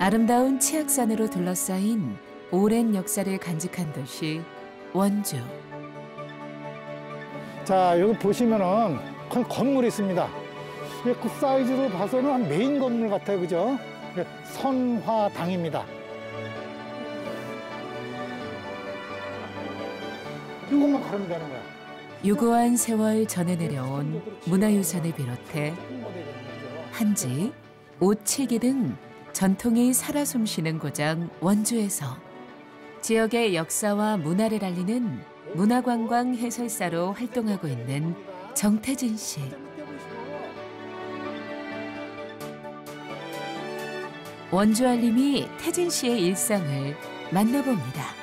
아름다운 치악산으로 둘러싸인 오랜 역사를 간직한 도시 원주. 자, 여기 보시면은 큰 건물이 있습니다. 그 사이즈로 봐서는 한 메인 건물 같아요, 그죠? 선화당입니다. 이것만 가르면 되는 거야. 유구한 세월 전해 내려온 문화유산을 비롯해 한지, 옷칠기 등 전통이 살아 숨쉬는 고장 원주에서 지역의 역사와 문화를 알리는 문화관광 해설사로 활동하고 있는 정태진 씨. 원주 알림이 태진 씨의 일상을 만나봅니다.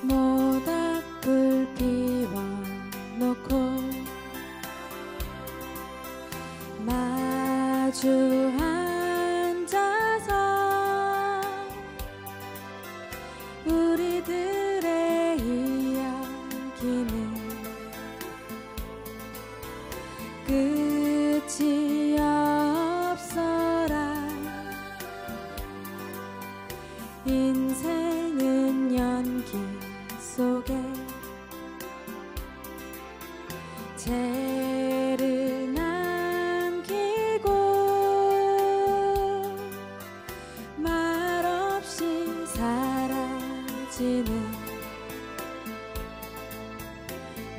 모닥불 피워놓고 마주 앉아서 우리들의 이야기는 끝이 없어라. 인생은 연기 속에 죄를 남기고 말없이 사라지는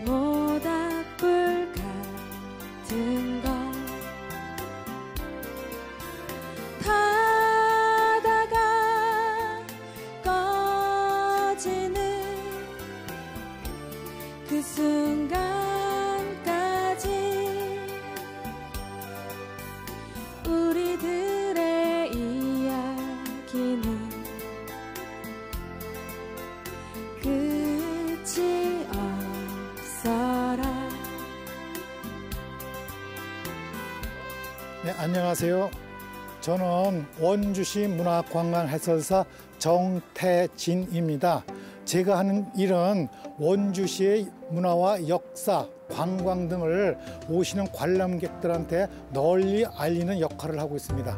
모닥불 같은 것. 타다가 꺼지는 그 순간까지 우리들의 이야기는 끝이 없어라. 네, 안녕하세요. 저는 원주시 문화관광해설사 정태진입니다. 제가 하는 일은 원주시의 문화와 역사, 관광 등을 오시는 관람객들한테 널리 알리는 역할을 하고 있습니다.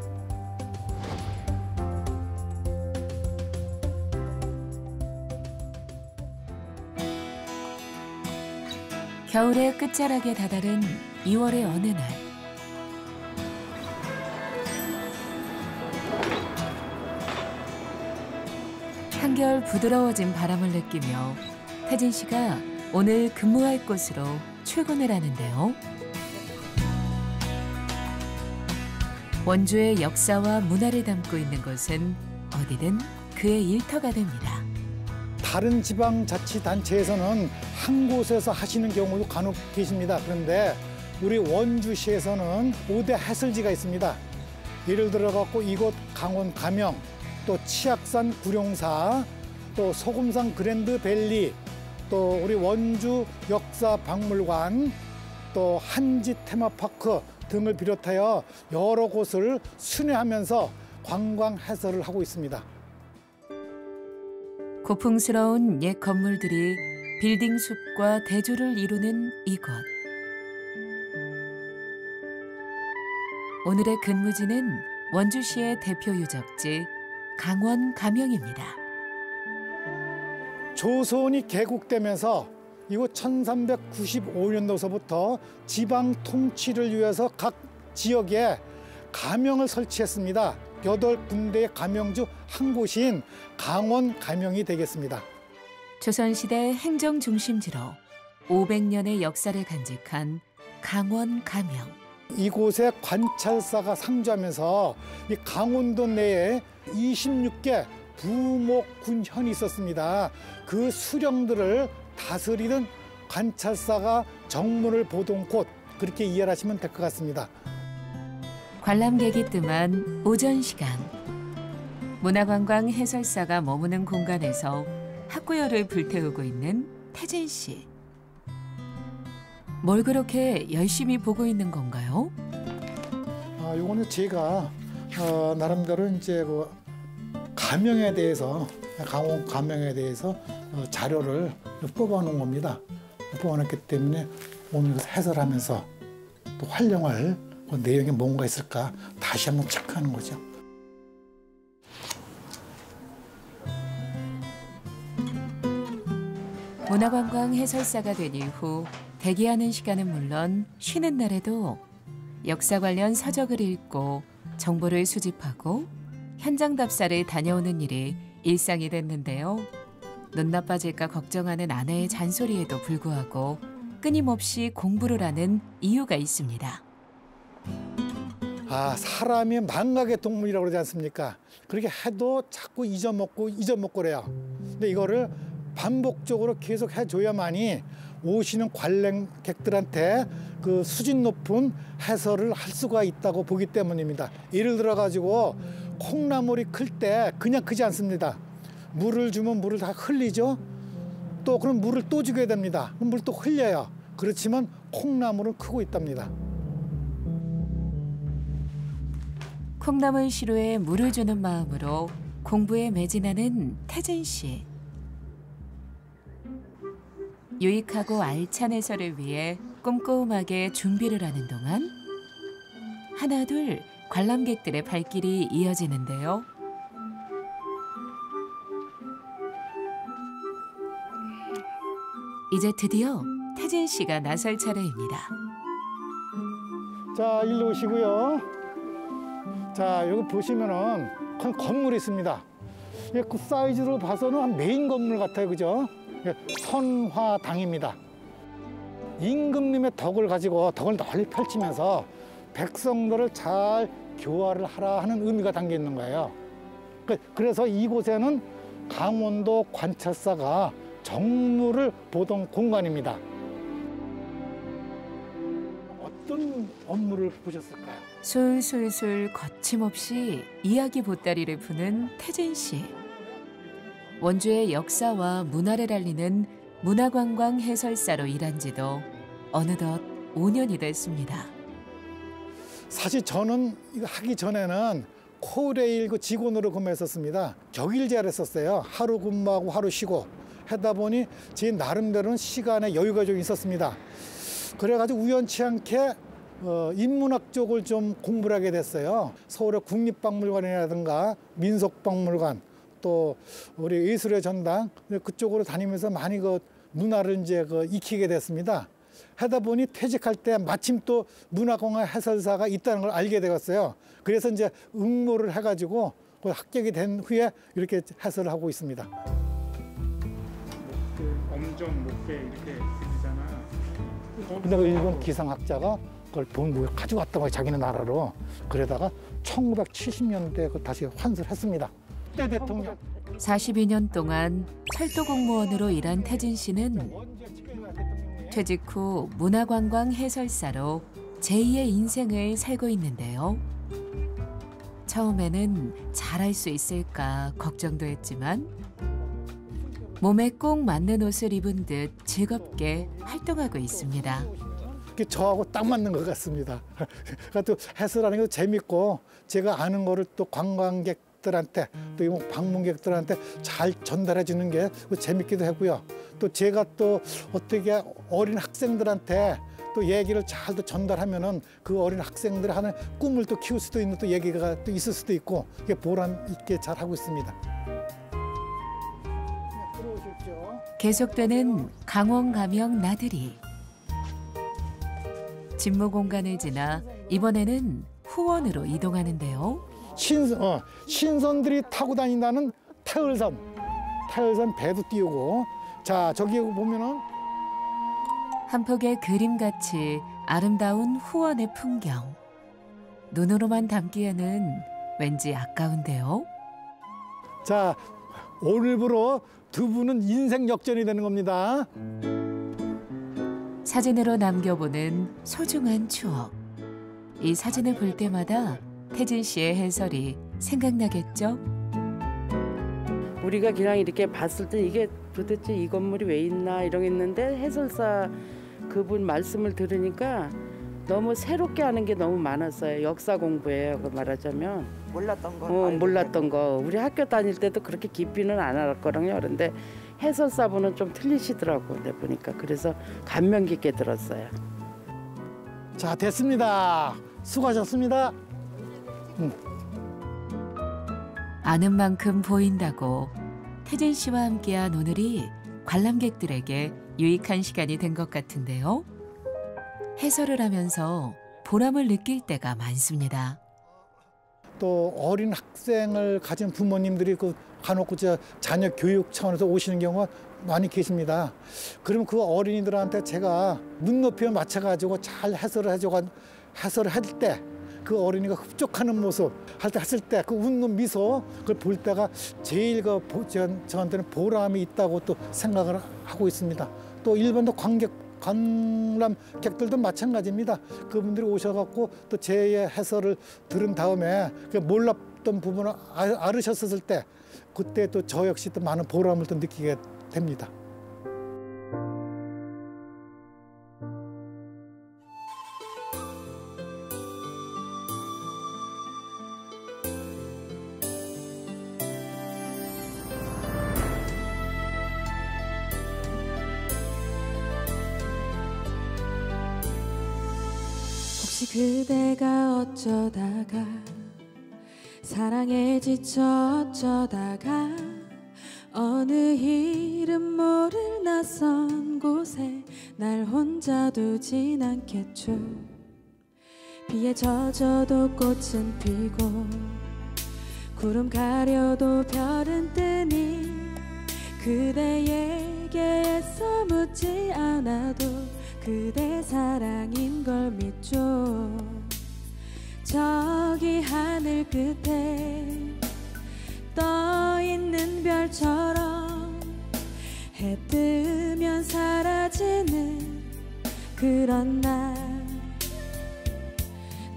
겨울의 끝자락에 다다른 2월의 어느 날. 한결 부드러워진 바람을 느끼며 태진 씨가 오늘 근무할 곳으로 출근을 하는데요. 원주의 역사와 문화를 담고 있는 곳은 어디든 그의 일터가 됩니다. 다른 지방자치단체에서는 한 곳에서 하시는 경우도 간혹 계십니다. 그런데 우리 원주시에서는 5대 해설지가 있습니다. 예를 들어 갖고 이곳 강원 감영, 또 치악산 구룡사, 또 소금산 그랜드밸리, 또 우리 원주 역사박물관, 또 한지 테마파크 등을 비롯하여 여러 곳을 순회하면서 관광 해설을 하고 있습니다. 고풍스러운 옛 건물들이 빌딩 숲과 대조를 이루는 이곳. 오늘의 근무지는 원주시의 대표 유적지 강원 감영입니다. 조선이 개국되면서 이곳 1395년도서부터 지방 통치를 위해서 각 지역에 감영을 설치했습니다. 8군데의 감영 중 한 곳인 강원 감영이 되겠습니다. 조선시대 행정 중심지로 500년의 역사를 간직한 강원 감영. 이곳에 관찰사가 상주하면서 이 강원도 내에 26개 부목군현이 있었습니다. 그 수령들을 다스리는 관찰사가 정문을 보던 곳, 그렇게 이해하시면 될 것 같습니다. 관람객이 뜸한 오전 시간. 문화관광 해설사가 머무는 공간에서 학구열을 불태우고 있는 태진 씨. 뭘 그렇게 열심히 보고 있는 건가요? 요거는 제가 나름대로 이제 그 가명에 대해서 강원 가명에 대해서 자료를 뽑아놓은 겁니다. 뽑아놨기 때문에 오늘 해설하면서 또 활용할 그 내용이 뭔가 있을까 다시 한번 체크하는 거죠. 문화관광 해설사가 된 이후 대기하는 시간은 물론 쉬는 날에도 역사 관련 서적을 읽고 정보를 수집하고 현장 답사를 다녀오는 일이 일상이 됐는데요. 눈 나빠질까 걱정하는 아내의 잔소리에도 불구하고 끊임없이 공부를 하는 이유가 있습니다. 사람이 망각의 동물이라고 그러지 않습니까? 그렇게 해도 자꾸 잊어먹고 그래요. 근데 이거를 반복적으로 계속 해줘야만이 오시는 관람객들한테 그 수준 높은 해설을 할 수가 있다고 보기 때문입니다. 예를 들어 가지고 콩나물이 클 때 그냥 크지 않습니다. 물을 주면 물을 다 흘리죠. 또 그럼 물을 또 주게 됩니다. 그럼 물 또 흘려요. 그렇지만 콩나물은 크고 있답니다. 콩나물 시루에 물을 주는 마음으로 공부에 매진하는 태진 씨. 유익하고 알찬 해설을 위해 꼼꼼하게 준비를 하는 동안 하나둘 관람객들의 발길이 이어지는데요. 이제 드디어 태진 씨가 나설 차례입니다. 자, 일로 오시고요. 자, 여기 보시면은 큰 건물이 있습니다. 그 사이즈로 봐서는 한 메인 건물 같아요, 그죠? 선화당입니다. 임금님의 덕을 가지고 덕을 널리 펼치면서 백성들을 잘 교화를 하라 하는 의미가 담겨 있는 거예요. 그래서 이곳에는 강원도 관찰사가 정무를 보던 공간입니다. 어떤 업무를 보셨을까요? 술술술 거침없이 이야기 보따리를 푸는 태진 씨. 원주의 역사와 문화를 알리는 문화관광 해설사로 일한 지도 어느덧 5년이 됐습니다. 사실 저는 이거 하기 전에는 코레일 그 직원으로 근무했었습니다. 격일제를 했었어요. 하루 근무하고 하루 쉬고 하다 보니 제 나름대로는 시간에 여유가 좀 있었습니다. 그래가지고 우연치 않게 인문학 쪽을 좀 공부를 하게 됐어요. 서울의 국립박물관이라든가 민속박물관 또 우리 예술의 전당 그쪽으로 다니면서 많이 그 문화를 이제 익히게 됐습니다. 하다 보니 퇴직할 때 마침 또 문화관광 해설사가 있다는 걸 알게 되었어요. 그래서 이제 응모를 해가지고 합격이 된 후에 이렇게 해설을 하고 있습니다. 엄정, 목대 이렇게 들리잖아. 근데 그 일본 기상학자가 그걸 본국에 가져갔다고 자기네 나라로. 그러다가 1970년대에 다시 환수를 했습니다. 그때 대통령. 42년 동안 철도 공무원으로 일한 태진 씨는 퇴직 후 문화관광 해설사로 제2의 인생을 살고 있는데요. 처음에는 잘할 수 있을까 걱정도 했지만 몸에 꼭 맞는 옷을 입은 듯 즐겁게 활동하고 있습니다. 저하고 딱 맞는 것 같습니다. 그러니까 또 해설하는 게 재밌고 제가 아는 거를 또 관광객들한테 또 방문객들한테 잘 전달해 주는 게 재밌기도 하고요. 또 제가 또 어떻게 어린 학생들한테 또 얘기를 잘 또 전달하면은 그 어린 학생들이 하는 꿈을 또 키울 수도 있는 또 얘기가 또 있을 수도 있고 이게 보람 있게 잘 하고 있습니다. 계속되는 강원 가명 나들이. 집무 공간을 지나 이번에는 후원으로 이동하는데요. 신선들이 타고 다닌다는 태을선 배도 띄우고 자 저기 보면은 한 폭의 그림같이 아름다운 후원의 풍경. 눈으로만 담기에는 왠지 아까운데요. 자 오늘부로 두 분은 인생 역전이 되는 겁니다. 사진으로 남겨보는 소중한 추억. 이 사진을 볼 때마다 태진 씨의 해설이 생각나겠죠? 우리가 그냥 이렇게 봤을 때 이게 도대체 이 건물이 왜 있나 이러겠는데 해설사 그분 말씀을 들으니까 너무 새롭게 하는 게 너무 많았어요. 역사 공부예요. 그 말하자면. 몰랐던 거. 몰랐던 거. 우리 학교 다닐 때도 그렇게 깊이는 안 알았거든요. 그런데 해설사분은 좀 틀리시더라고. 내 보니까. 그래서 감명 깊게 들었어요. 자, 됐습니다. 수고하셨습니다. 아는 만큼 보인다고 태진 씨와 함께한 오늘이 관람객들에게 유익한 시간이 된 것 같은데요. 해설을 하면서 보람을 느낄 때가 많습니다. 또 어린 학생을 가진 부모님들이 그 간혹 자녀 교육 차원에서 오시는 경우가 많이 계십니다. 그러면 그 어린이들한테 제가 눈높이에 맞춰가지고 잘 해설을 할 때 그 어린이가 흡족하는 모습 했을 때 그 웃는 미소 그걸 볼 때가 제일 저한테는 보람이 있다고 또 생각을 하고 있습니다. 또 일반 관람객들도 마찬가지입니다. 그분들이 오셔갖고 또 제 해설을 들은 다음에 몰랐던 부분을 알으셨을 때 그때 또 저 역시 또 많은 보람을 또 느끼게 됩니다. 혹시 그대가 어쩌다가 사랑에 지쳐 어쩌다가 어느 이름 모를 낯선 곳에 날 혼자 두진 않겠죠. 비에 젖어도 꽃은 피고 구름 가려도 별은 뜨니 그대에게 애써 묻지 않아도 그대 사랑인 걸 믿죠. 저기 하늘 끝에 떠 있는 별처럼 해 뜨면 사라지는 그런 날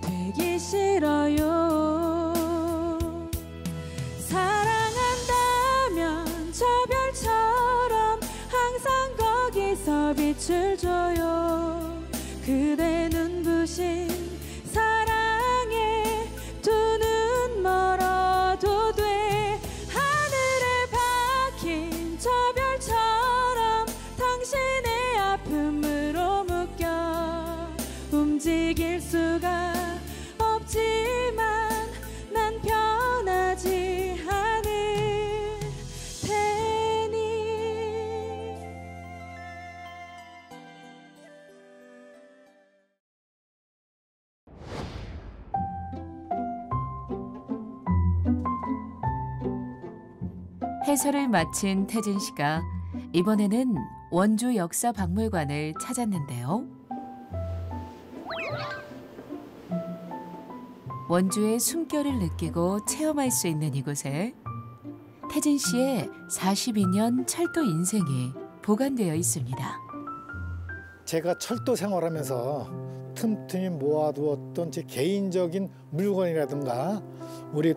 되기 싫어요. 사랑한다면 저 별처럼 항상 거기서 빛을 줘요. 그대 눈부신 사랑에 두 눈 멀어도 돼. 하늘에 박힌 저 별처럼 당신의 아픔으로 묶여 움직일 수가 없지만 난 변하지 않을 테니. 해설을 마친 태진 씨가 이번에는 원주 역사박물관을 찾았는데요. 원주의 숨결을 느끼고 체험할 수 있는 이곳에 태진 씨의 42년 철도 인생이 보관되어 있습니다. 제가 철도 생활하면서 틈틈이 모아두었던 제 개인적인 물건이라든가 우리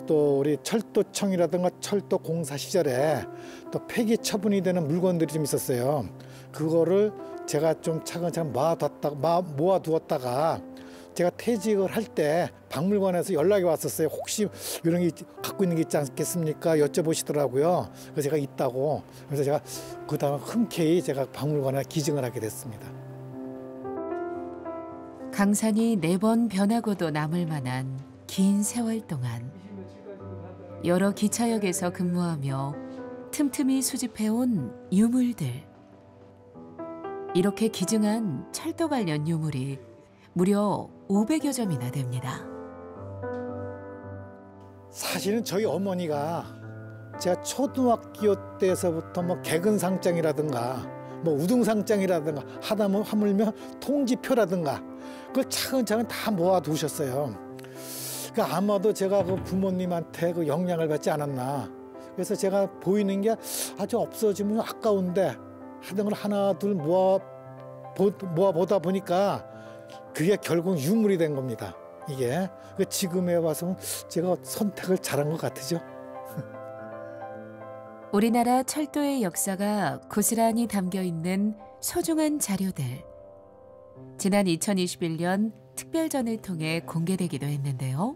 철도청이라든가 철도공사 시절에 또 폐기 처분이 되는 물건들이 좀 있었어요. 그거를 제가 좀 차근차근 모아두었다가 제가 퇴직을 할 때 박물관에서 연락이 왔었어요. 혹시 이런 게 갖고 있는 게 있지 않겠습니까? 여쭤보시더라고요. 그래서 제가 있다고. 그래서 제가 그 다음 흔쾌히 제가 박물관에 기증을 하게 됐습니다. 강산이 4번 변하고도 남을 만한 긴 세월 동안 여러 기차역에서 근무하며 틈틈이 수집해온 유물들. 이렇게 기증한 철도 관련 유물이 무려 500여 점이나 됩니다. 사실은 저희 어머니가 제가 초등학교 때서부터 뭐 개근상장이라든가 뭐 우등상장이라든가 하물며 통지표라든가 그걸 차근차근 다 모아두셨어요. 그러니까 아마도 제가 그 부모님한테 그 영향을 받지 않았나. 그래서 제가 보이는 게 아주 없어지면 아까운데 하던 걸 하나 둘 모아보다 보니까 그게 결국 유물이 된 겁니다. 이게 지금에 와서 제가 선택을 잘한 것 같으죠. 우리나라 철도의 역사가 고스란히 담겨 있는 소중한 자료들. 지난 2021년 특별전을 통해 공개되기도 했는데요.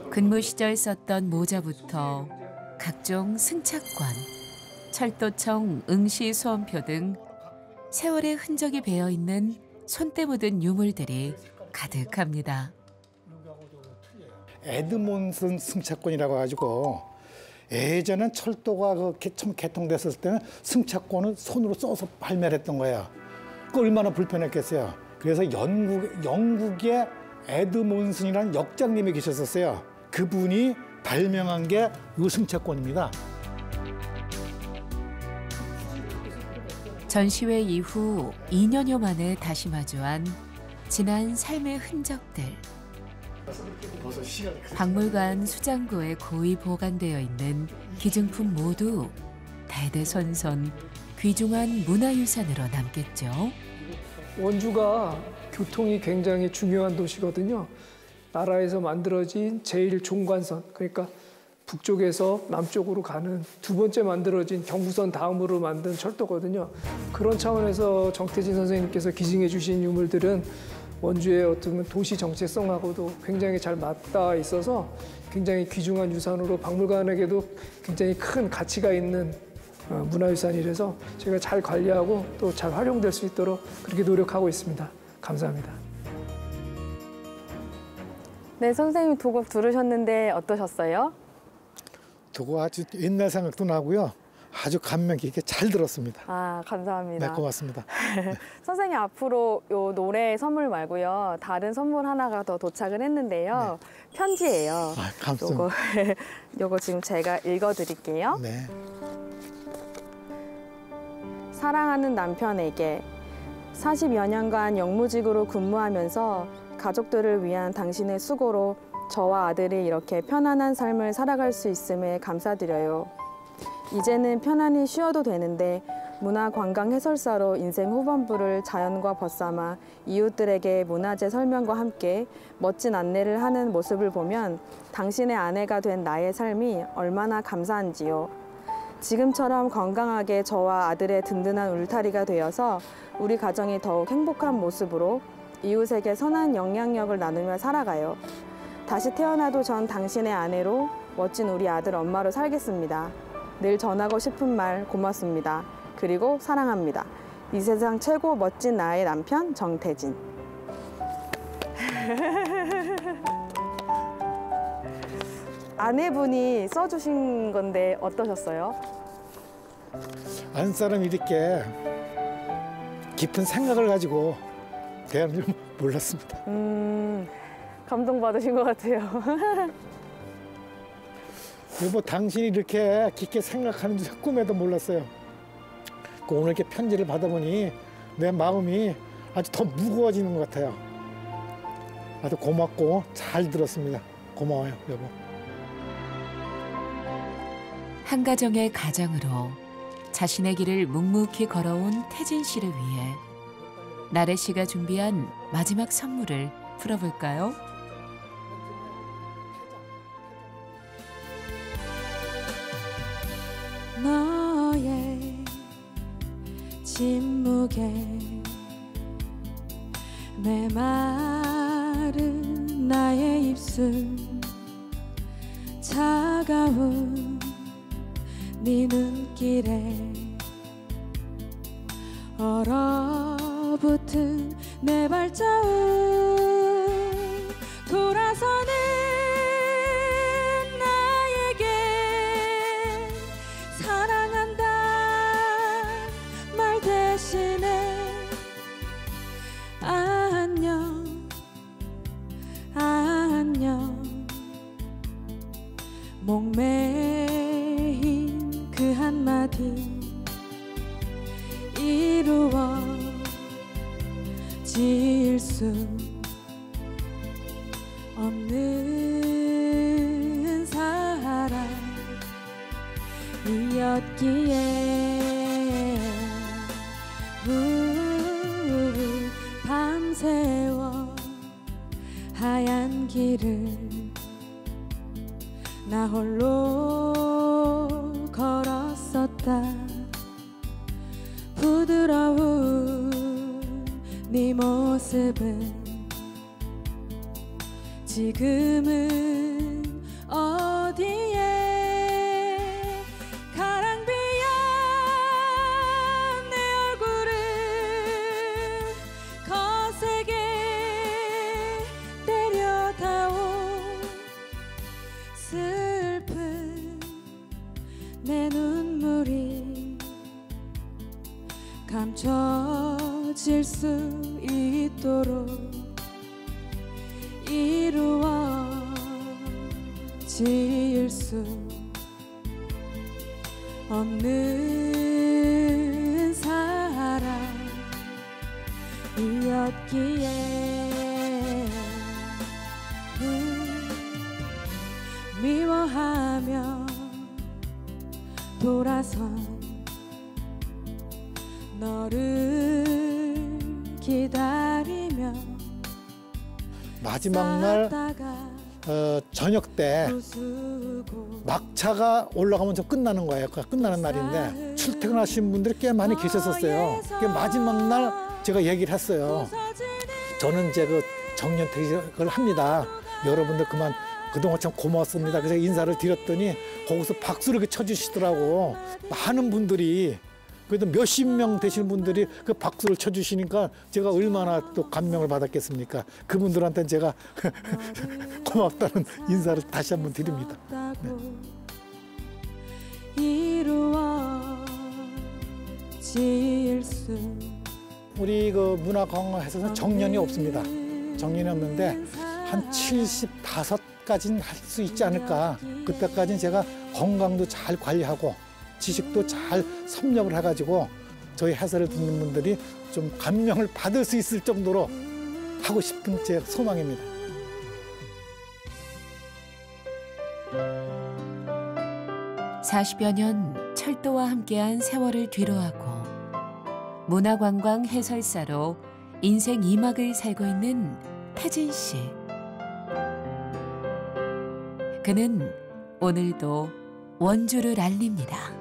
근무 시절 썼던 모자부터 각종 승차권, 철도청 응시 수험표 등 세월의 흔적이 배어있는 손때 묻은 유물들이 가득합니다. 에드몬슨 승차권이라고 해가지고 예전엔 철도가 처음 개통됐을 때는 승차권을 손으로 써서 발매를 했던 거예요. 그 얼마나 불편했겠어요. 그래서 영국의 에드몬슨이라는 역장님이 계셨었어요. 그분이 발명한 게 이 승차권입니다. 전시회 이후 2년여 만에 다시 마주한 지난 삶의 흔적들. 박물관 수장고에 고이 보관되어 있는 기증품 모두 대대손손 귀중한 문화유산으로 남겠죠. 원주가 교통이 굉장히 중요한 도시거든요. 나라에서 만들어진 제1종관선, 그러니까 북쪽에서 남쪽으로 가는 두 번째 만들어진 경부선 다음으로 만든 철도거든요. 그런 차원에서 정태진 선생님께서 기증해 주신 유물들은 원주의 어떤 도시 정체성하고도 굉장히 잘 맞닿아 있어서 굉장히 귀중한 유산으로 박물관에게도 굉장히 큰 가치가 있는 문화유산이라서 저희가 잘 관리하고 또 잘 활용될 수 있도록 그렇게 노력하고 있습니다. 감사합니다. 네, 선생님 두 곡 들으셨는데 어떠셨어요? 두고 아주 옛날 생각도 나고요. 아주 감명 깊게 잘 들었습니다. 아, 감사합니다. 네, 고맙습니다. 선생님 앞으로 요 노래 선물 말고요. 다른 선물 하나가 더 도착을 했는데요. 편지예요. 아, 감사합니다. 요거 지금 제가 읽어드릴게요. 네. 사랑하는 남편에게 40여 년간 영무직으로 근무하면서 가족들을 위한 당신의 수고로 저와 아들이 이렇게 편안한 삶을 살아갈 수 있음에 감사드려요. 이제는 편안히 쉬어도 되는데 문화관광 해설사로 인생 후반부를 자연과 벗삼아 이웃들에게 문화재 설명과 함께 멋진 안내를 하는 모습을 보면 당신의 아내가 된 나의 삶이 얼마나 감사한지요. 지금처럼 건강하게 저와 아들의 든든한 울타리가 되어서 우리 가정이 더욱 행복한 모습으로 이웃에게 선한 영향력을 나누며 살아가요. 다시 태어나도 전 당신의 아내로 멋진 우리 아들 엄마로 살겠습니다. 늘 전하고 싶은 말 고맙습니다. 그리고 사랑합니다. 이 세상 최고 멋진 나의 남편 정태진. 아내분이 써주신 건데 어떠셨어요? 아는 사람이 이렇게 깊은 생각을 가지고 대하는 줄 몰랐습니다. 감동받으신 것 같아요. 뭐 당신이 이렇게 깊게 생각하는 줄 꿈에도 몰랐어요. 오늘 이렇게 편지를 받아보니 내 마음이 아주 더 무거워지는 것 같아요. 아주 고맙고 잘 들었습니다. 고마워요, 여보. 한 가정의 가장으로 자신의 길을 묵묵히 걸어온 태진 씨를 위해 나래 씨가 준비한 마지막 선물을 풀어볼까요? 너의 침묵에 메마른 나의 입술 차가운 네 눈길에 얼어붙은 내 발자국 돌아서는 나에게 사랑한다 말 대신에 안녕 안녕 목매인 그 한마디 이루어질 수 없는 사랑이었기에 밤새워 하얀 길을 나 홀로 걸었었다. 부드러운 네 모습은 지금은 어디에 가랑비야 내 얼굴을 거세게 때려다오 슬픈 내 눈물이 감춰질 수 있도록 이루어질 수 없는 사랑이었기에 미워하며 돌아선 너를 기다리며 마지막 날 저녁 때 막차가 올라가면 좀 끝나는 거예요. 끝나는 날인데 출퇴근하신 분들이 꽤 많이 계셨었어요. 마지막 날 제가 얘기를 했어요. 저는 이제 그 정년퇴직을 합니다. 여러분들 그동안 참 고맙습니다. 그래서 인사를 드렸더니 거기서 박수를 이렇게 쳐주시더라고. 많은 분들이 그래도 몇십 명 되시는 분들이 그 박수를 쳐주시니까 제가 얼마나 또 감명을 받았겠습니까? 그분들한테는 제가 고맙다는 인사를 다시 한번 드립니다. 이루어질 수 우리 그 문화관광에서는 정년이 없습니다. 정년이 없는데 한 75까지는 할 수 있지 않을까. 그때까지는 제가 건강도 잘 관리하고 지식도 잘 섭렵을 해가지고 저희 해설을 듣는 분들이 좀 감명을 받을 수 있을 정도로 하고 싶은 제 소망입니다. (40여 년) 철도와 함께한 세월을 뒤로하고 문화관광 해설사로 인생 2막을 살고 있는 태진 씨. 그는 오늘도 원주를 알립니다.